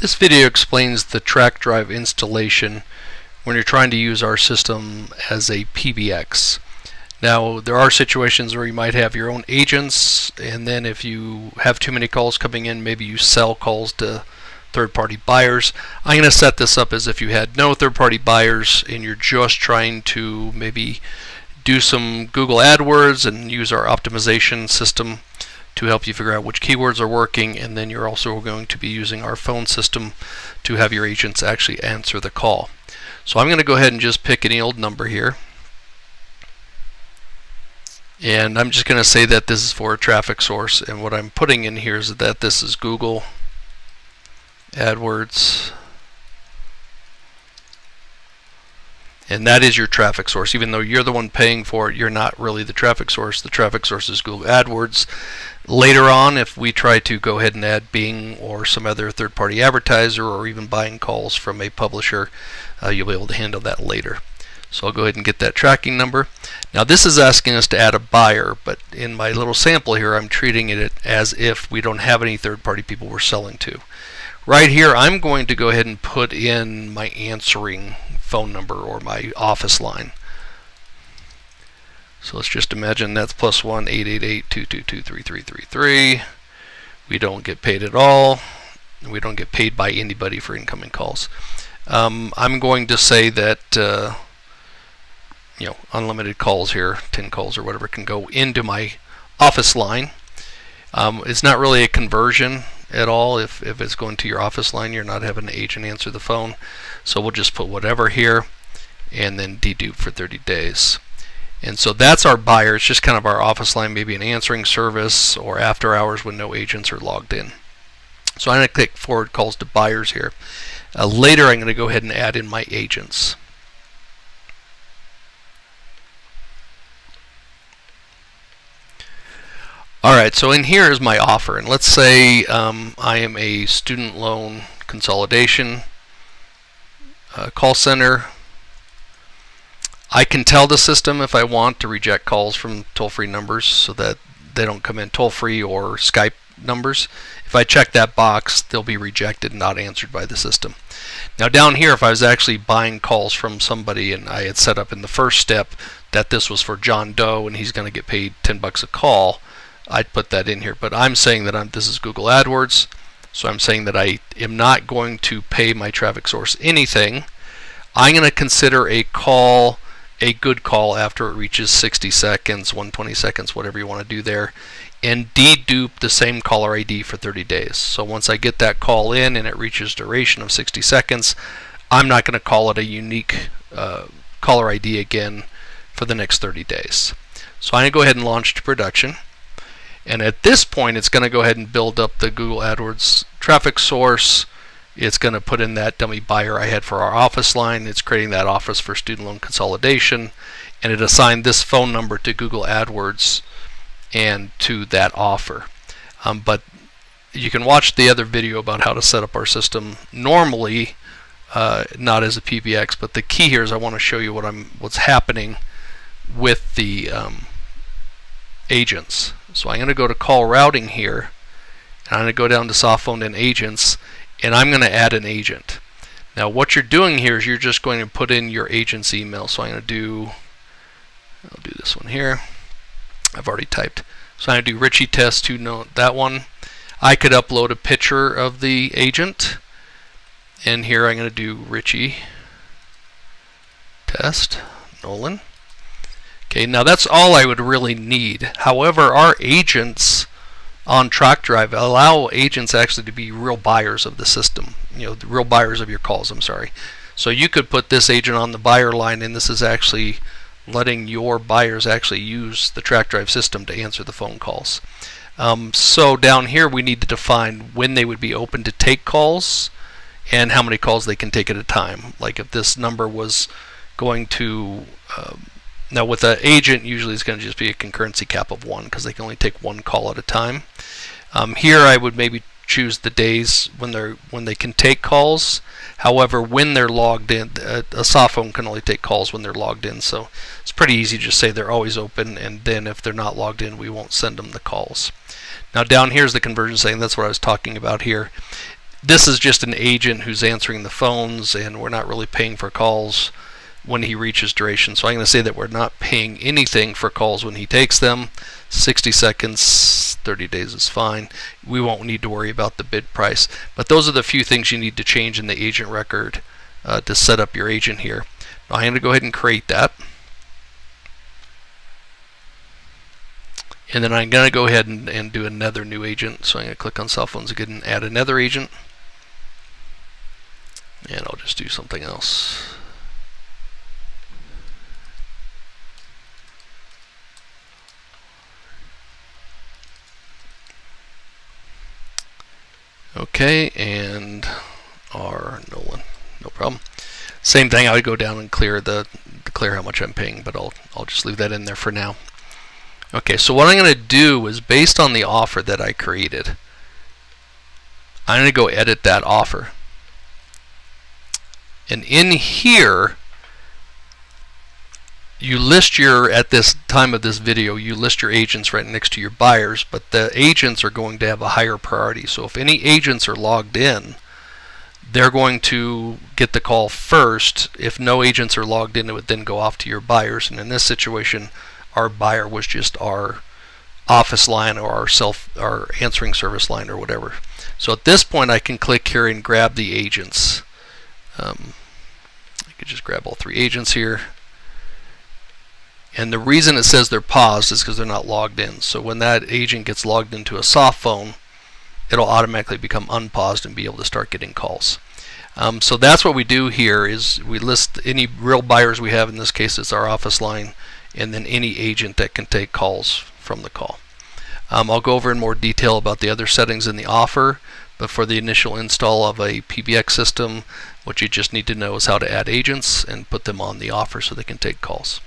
This video explains the TrackDrive installation when you're trying to use our system as a PBX. Now, there are situations where you might have your own agents, and then if you have too many calls coming in, maybe you sell calls to third-party buyers. I'm going to set this up as if you had no third-party buyers and you're just trying to maybe do some Google AdWords and use our optimization system to help you figure out which keywords are working, and then you're also going to be using our phone system to have your agents actually answer the call. So I'm going to go ahead and just pick any old number here, and I'm just going to say that this is for a traffic source, and what I'm putting in here is that this is Google AdWords, and that is your traffic source. Even though you're the one paying for it, you're not really the traffic source. The traffic source is Google AdWords. Later on, if we try to go ahead and add Bing or some other third-party advertiser, or even buying calls from a publisher, you'll be able to handle that later. So I'll go ahead and get that tracking number. Now this is asking us to add a buyer, but in my little sample here, I'm treating it as if we don't have any third-party people we're selling to. Right here, I'm going to go ahead and put in my answering phone number or my office line. So let's just imagine that's +1 888-222-3333. We don't get paid at all. We don't get paid by anybody for incoming calls. I'm going to say that unlimited calls here, 10 calls or whatever, can go into my office line. It's not really a conversion at all. If it's going to your office line, you're not having an agent answer the phone. So we'll just put whatever here and then dedupe for 30 days. And so that's our buyer. It's just kind of our office line, maybe an answering service or after hours when no agents are logged in. So I'm going to click forward calls to buyers here. Later I'm going to go ahead and add in my agents. Alright, so in here is my offer, and let's say I am a student loan consolidation call center. I can tell the system if I want to reject calls from toll-free numbers so that they don't come in toll-free or Skype numbers. If I check that box, they'll be rejected and not answered by the system. Now down here, if I was actually buying calls from somebody and I had set up in the first step that this was for John Doe and he's going to get paid 10 bucks a call, I'd put that in here. But I'm saying that this is Google AdWords, so I'm saying that I am not going to pay my traffic source anything. I'm going to consider a call a good call after it reaches 60 seconds, 120 seconds, whatever you want to do there, and dedupe the same caller ID for 30 days. So once I get that call in and it reaches duration of 60 seconds, I'm not going to call it a unique caller ID again for the next 30 days. So I'm going to go ahead and launch to production. And at this point, it's going to go ahead and build up the Google AdWords traffic source. It's going to put in that dummy buyer I had for our office line. It's creating that office for student loan consolidation. And it assigned this phone number to Google AdWords and to that offer. But you can watch the other video about how to set up our system normally, not as a PBX. But the key here is I want to show you what's happening with the agents. So I'm going to go to call routing here, and I'm going to go down to Softphone and agents, and I'm going to add an agent. Now what you're doing here is you're just going to put in your agent's email. So I'll do this one here. I've already typed. So I'm going to do Richie Test to note that one. I could upload a picture of the agent, and here I'm going to do Richie Test Nolan. Okay, now that's all I would really need. However, our agents on TrackDrive allow agents actually to be real buyers of the system, the real buyers of your calls, I'm sorry. So you could put this agent on the buyer line, and this is actually letting your buyers actually use the TrackDrive system to answer the phone calls. So down here we need to define when they would be open to take calls and how many calls they can take at a time. Like if this number was going to now with an agent, usually it's going to just be a concurrency cap of 1 because they can only take 1 call at a time. Here I would maybe choose the days when they can take calls. However, when they're logged in, a soft phone can only take calls when they're logged in. So it's pretty easy to just say they're always open, and then if they're not logged in, we won't send them the calls. Now down here is the conversion setting. That's what I was talking about here. this is just an agent who's answering the phones, and we're not really paying for calls when he reaches duration. So I'm going to say that we're not paying anything for calls when he takes them. 60 seconds, 30 days is fine. We won't need to worry about the bid price. But those are the few things you need to change in the agent record to set up your agent here. Now I'm going to go ahead and create that. And then I'm going to go ahead and do another new agent. So I'm going to click on Softphones again and add another agent. And I'll just do something else. Okay, and R Nolan, no problem. Same thing, I would go down and clear how much I'm paying, but I'll just leave that in there for now. Okay, so what I'm going to do is, based on the offer that I created, I'm going to go edit that offer. And in here, you list at this time of this video, you list your agents right next to your buyers, but the agents are going to have a higher priority. So if any agents are logged in, they're going to get the call first. If no agents are logged in, it would then go off to your buyers. And in this situation, our buyer was just our office line or our answering service line or whatever. So at this point, I can click here and grab the agents. I could just grab all 3 agents here. And the reason it says they're paused is because they're not logged in. So when that agent gets logged into a soft phone, it'll automatically become unpaused and be able to start getting calls. So that's what we do here, is we list any real buyers we have. In this case, it's our office line, and then any agent that can take calls from the call. I'll go over in more detail about the other settings in the offer, but for the initial install of a PBX system, what you just need to know is how to add agents and put them on the offer so they can take calls.